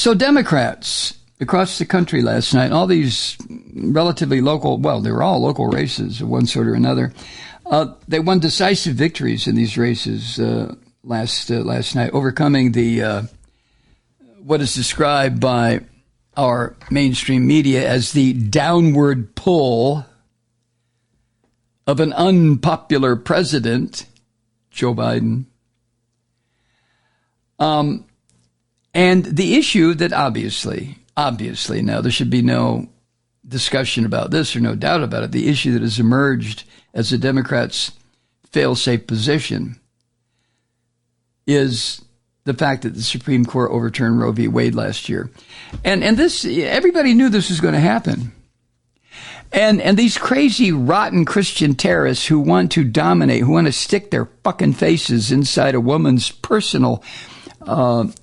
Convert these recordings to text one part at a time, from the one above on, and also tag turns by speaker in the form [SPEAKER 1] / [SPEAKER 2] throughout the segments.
[SPEAKER 1] So Democrats across the country last night, all these relatively local, well, they were all local races of one sort or another. They won decisive victories in these races last night, overcoming the what is described by our mainstream media as the downward pull of an unpopular president, Joe Biden. And the issue that obviously, now there should be no discussion about this or no doubt about it, the issue that has emerged as the Democrats' fail-safe position is the fact that the Supreme Court overturned Roe v. Wade last year. And this, everybody knew this was going to happen. And these crazy, rotten Christian terrorists who want to dominate, who want to stick their fucking faces inside a woman's personal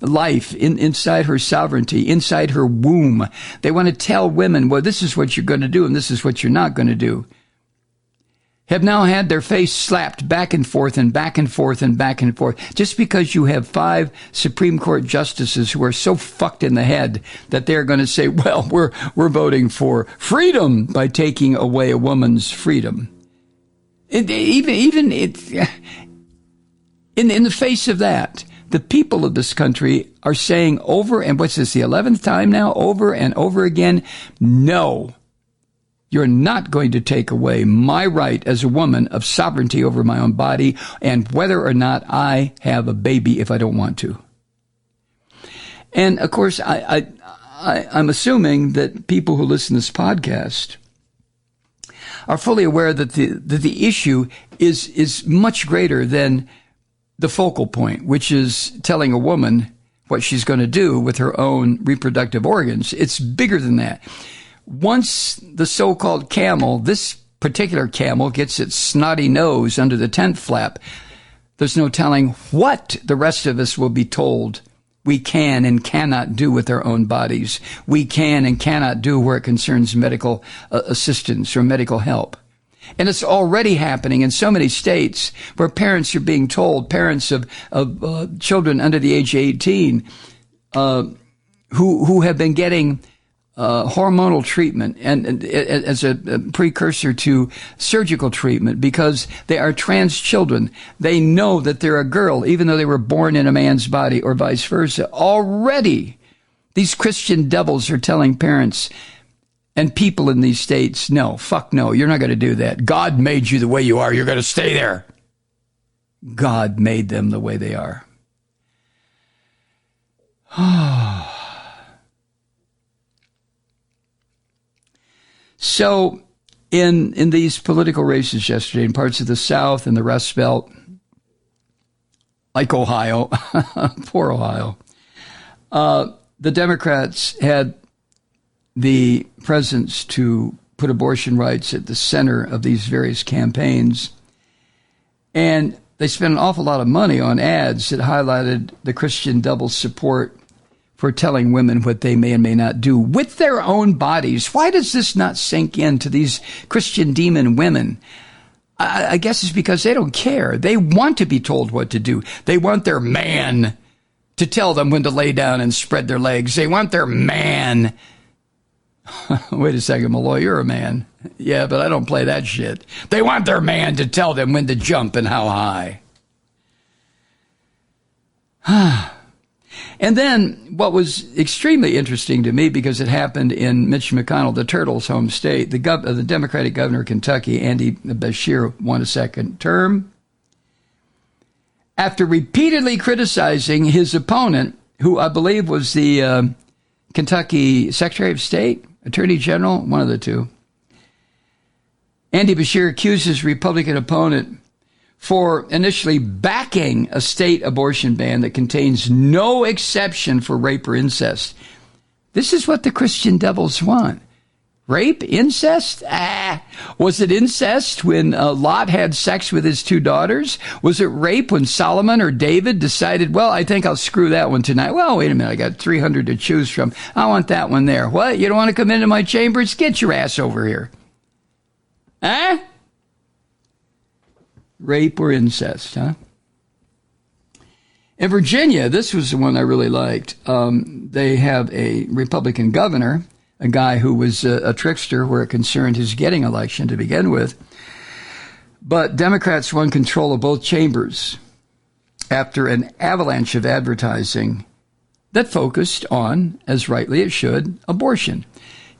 [SPEAKER 1] life, inside her sovereignty, inside her womb. They want to tell women, well, this is what you're going to do and this is what you're not going to do. Have now had their face slapped back and forth and back and forth and back and forth just because you have 5 Supreme Court justices who are so fucked in the head that they're going to say, well, we're voting for freedom by taking away a woman's freedom. In the face of that, the people of this country are saying over, and what's this, the 11th time now, over and over again, no. You're not going to take away my right as a woman of sovereignty over my own body and whether or not I have a baby if I don't want to. And of course, I'm assuming that people who listen to this podcast are fully aware that the issue is much greater than the focal point, which is telling a woman what she's going to do with her own reproductive organs. It's bigger than that. Once the so-called camel, this particular camel, gets its snotty nose under the tent flap, there's no telling what the rest of us will be told we can and cannot do with our own bodies. We can and cannot do where it concerns medical assistance or medical help. And it's already happening in so many states where parents are being told, parents of children under the age of 18, who have been getting hormonal treatment and as a precursor to surgical treatment because they are trans children. They know that they're a girl, even though they were born in a man's body or vice versa. Already, these Christian devils are telling parents and people in these states, no, fuck no, you're not going to do that. God made you the way you are. You're going to stay there. God made them the way they are. So in these political races yesterday in parts of the South and the Rust Belt, like Ohio, poor Ohio, the Democrats had the presence to put abortion rights at the center of these various campaigns. And they spent an awful lot of money on ads that highlighted the Christian devil's support for telling women what they may and may not do with their own bodies. Why does this not sink into these Christian demon women? I guess it's because they don't care. They want to be told what to do. They want their man to tell them when to lay down and spread their legs. They want their man. Wait a second, Malloy, you're a man. Yeah, but I don't play that shit. They want their man to tell them when to jump and how high. And then what was extremely interesting to me, because it happened in Mitch McConnell, the Turtle's home state, the Democratic governor of Kentucky, Andy Beshear, won a second term. After repeatedly criticizing his opponent, who I believe was the Kentucky Secretary of State, Attorney General, one of the two, Andy Beshear accused his Republican opponent for initially backing a state abortion ban that contains no exception for rape or incest. This is what the Christian devils want. Rape? Incest? Was it incest when Lot had sex with his 2 daughters? Was it rape when Solomon or David decided, well, I think I'll screw that one tonight. Well, wait a minute, I got 300 to choose from. I want that one there. What? You don't want to come into my chambers? Get your ass over here. Rape or incest, huh? In Virginia, this was the one I really liked. They have a Republican governor, a guy who was a trickster where it concerned his getting election to begin with. But Democrats won control of both chambers after an avalanche of advertising that focused on, as rightly it should, abortion.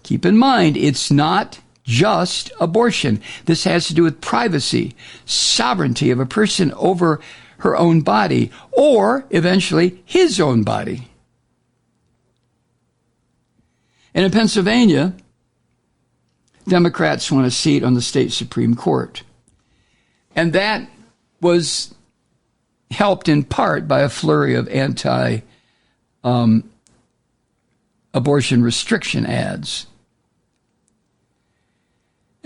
[SPEAKER 1] Keep in mind, it's not just abortion. This has to do with privacy, sovereignty of a person over her own body, or eventually his own body. And in Pennsylvania, Democrats won a seat on the state Supreme Court. And that was helped in part by a flurry of anti-abortion restriction ads.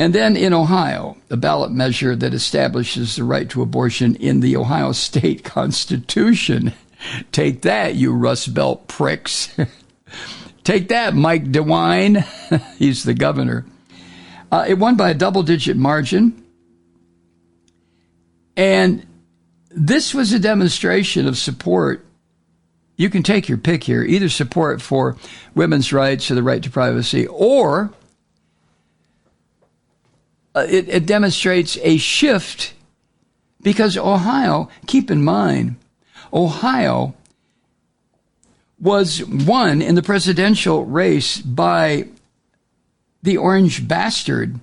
[SPEAKER 1] And then in Ohio, the ballot measure that establishes the right to abortion in the Ohio state constitution. Take that, you Rust Belt pricks. Take that, Mike DeWine. He's the governor. It won by a double-digit margin. And this was a demonstration of support. You can take your pick here. Either support for women's rights or the right to privacy, or it demonstrates a shift, because Ohio, keep in mind, Ohio was won in the presidential race by the orange bastard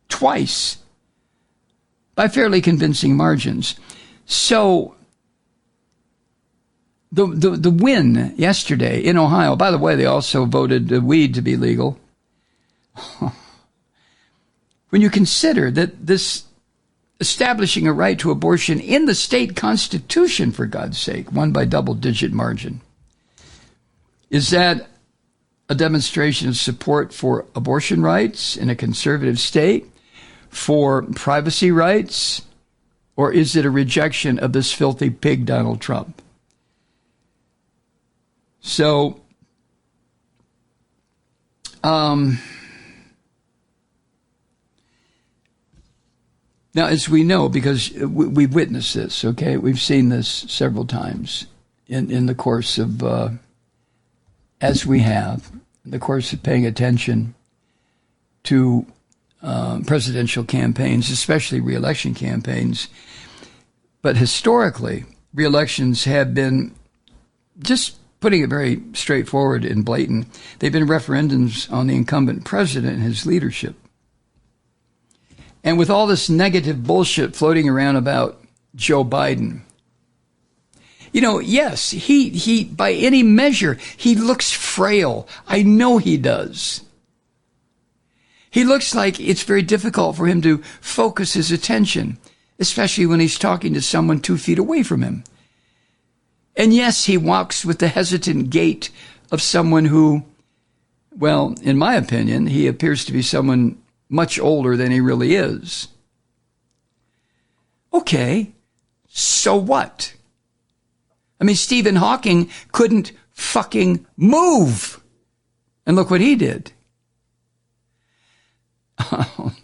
[SPEAKER 1] twice by fairly convincing margins. So the win yesterday in Ohio, by the way, they also voted weed to be legal. When you consider that this establishing a right to abortion in the state constitution, for God's sake, won by double-digit margin, is that a demonstration of support for abortion rights in a conservative state, for privacy rights, or is it a rejection of this filthy pig, Donald Trump? So, now, as we know, because we've witnessed this, okay, we've seen this several times in the course of, as we have, in the course of paying attention to presidential campaigns, especially re-election campaigns. But historically, re-elections have been, just putting it very straightforward and blatant, they've been referendums on the incumbent president and his leadership. And with all this negative bullshit floating around about Joe Biden, you know, yes, he by any measure, he looks frail. I know he does. He looks like it's very difficult for him to focus his attention, especially when he's talking to someone 2 feet away from him. And yes, he walks with the hesitant gait of someone who, well, in my opinion, he appears to be someone much older than he really is. Okay, so what? I mean, Stephen Hawking couldn't fucking move. And look what he did.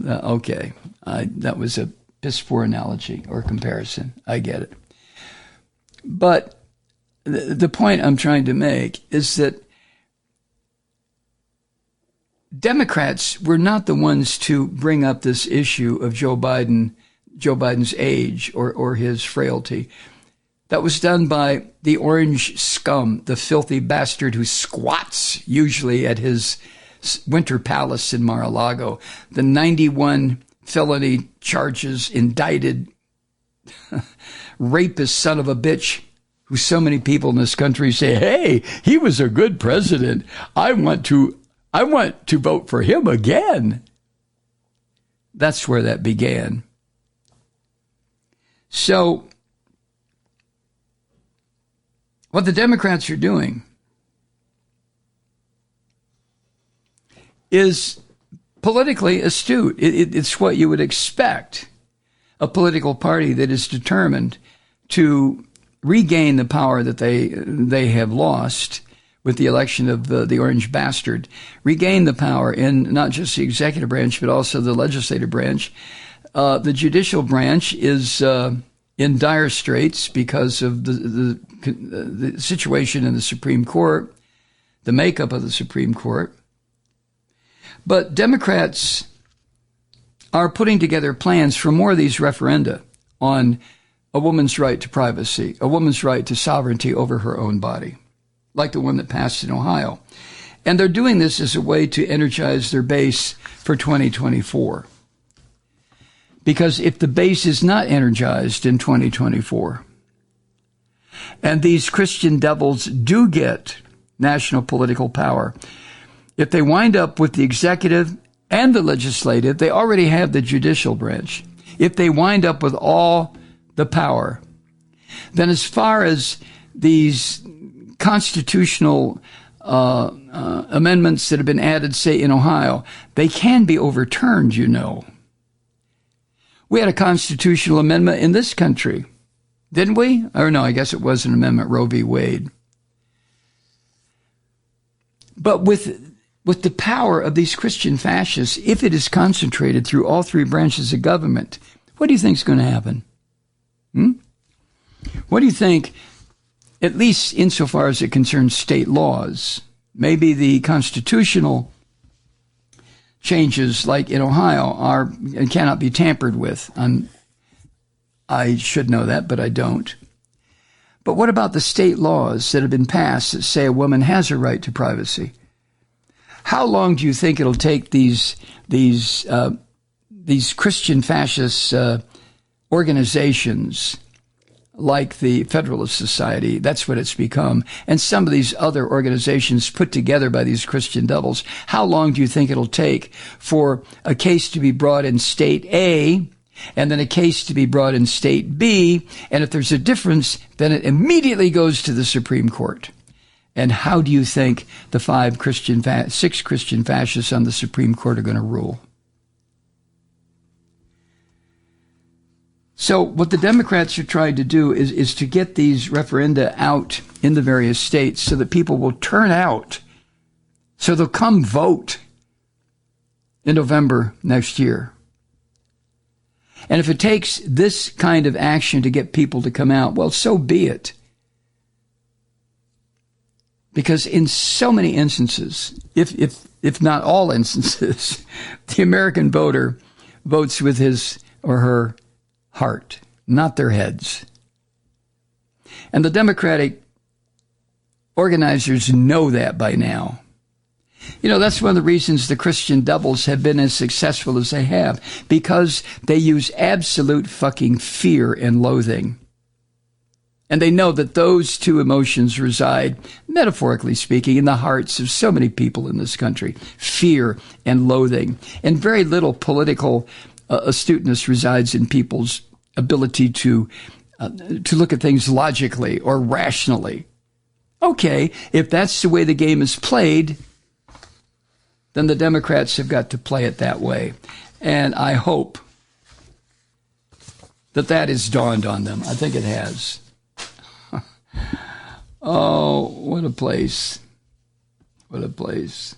[SPEAKER 1] Okay, that was a piss poor analogy or comparison. I get it. But the point I'm trying to make is that Democrats were not the ones to bring up this issue of Joe Biden's age or his frailty. That was done by the orange scum, the filthy bastard who squats usually at his winter palace in Mar-a-Lago, the 91 felony charges indicted rapist son of a bitch who so many people in this country say, hey, he was a good president. I want to vote for him again. That's where that began. So, what the Democrats are doing is politically astute. It's what you would expect a political party that is determined to regain the power that they have lost with the election of the orange bastard, regain the power in not just the executive branch, but also the legislative branch. The judicial branch is in dire straits because of the situation in the Supreme Court, the makeup of the Supreme Court. But Democrats are putting together plans for more of these referenda on a woman's right to privacy, a woman's right to sovereignty over her own body, like the one that passed in Ohio. And they're doing this as a way to energize their base for 2024. Because if the base is not energized in 2024, and these Christian devils do get national political power, if they wind up with the executive and the legislative, they already have the judicial branch. If they wind up with all the power, then as far as these constitutional amendments that have been added, say, in Ohio, they can be overturned, you know. We had a constitutional amendment in this country, didn't we? Or no, I guess it was an amendment, Roe v. Wade. But with the power of these Christian fascists, if it is concentrated through all three branches of government, what do you think is going to happen? What do you think, at least insofar as it concerns state laws, maybe the constitutional changes like in Ohio cannot be tampered with? I should know that, but I don't. But what about the state laws that have been passed that say a woman has a right to privacy? How long do you think it'll take these Christian fascist organizations like the Federalist Society, that's what it's become, and some of these other organizations put together by these Christian devils, how long do you think it'll take for a case to be brought in state A and then a case to be brought in state B, and if there's a difference, then it immediately goes to the Supreme Court? And how do you think the six Christian fascists on the Supreme Court are going to rule? So what the Democrats are trying to do is to get these referenda out in the various states so that people will turn out, so they'll come vote in November next year. And if it takes this kind of action to get people to come out, well, so be it. Because in so many instances, if not all instances, the American voter votes with his or her heart, not their heads. And the Democratic organizers know that by now. You know, that's one of the reasons the Christian devils have been as successful as they have, because they use absolute fucking fear and loathing. And they know that those two emotions reside, metaphorically speaking, in the hearts of so many people in this country. Fear and loathing. And very little political astuteness resides in people's ability to look at things logically or rationally. Okay, if that's the way the game is played, then the Democrats have got to play it that way. And I hope that has dawned on them. I think it has. Oh, what a place. What a place.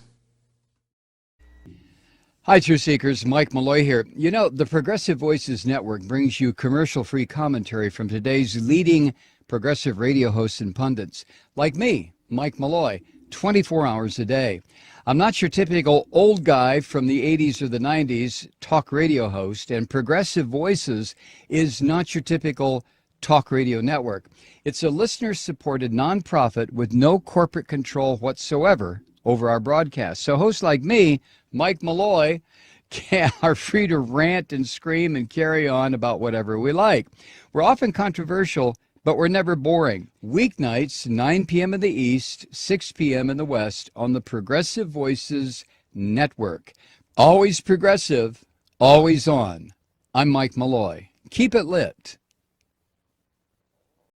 [SPEAKER 1] Hi, Truth Seekers. Mike Malloy here. You know, the Progressive Voices Network brings you commercial-free commentary from today's leading progressive radio hosts and pundits, like me, Mike Malloy, 24 hours a day. I'm not your typical old guy from the 80s or the 90s talk radio host, and Progressive Voices is not your typical talk radio network. It's a listener-supported nonprofit with no corporate control whatsoever over our broadcast. So hosts like me, Mike Malloy, are free to rant and scream and carry on about whatever we like. We're often controversial, but we're never boring. Weeknights, 9 p.m. in the East, 6 p.m. in the West on the Progressive Voices Network. Always progressive, always on. I'm Mike Malloy. Keep it lit.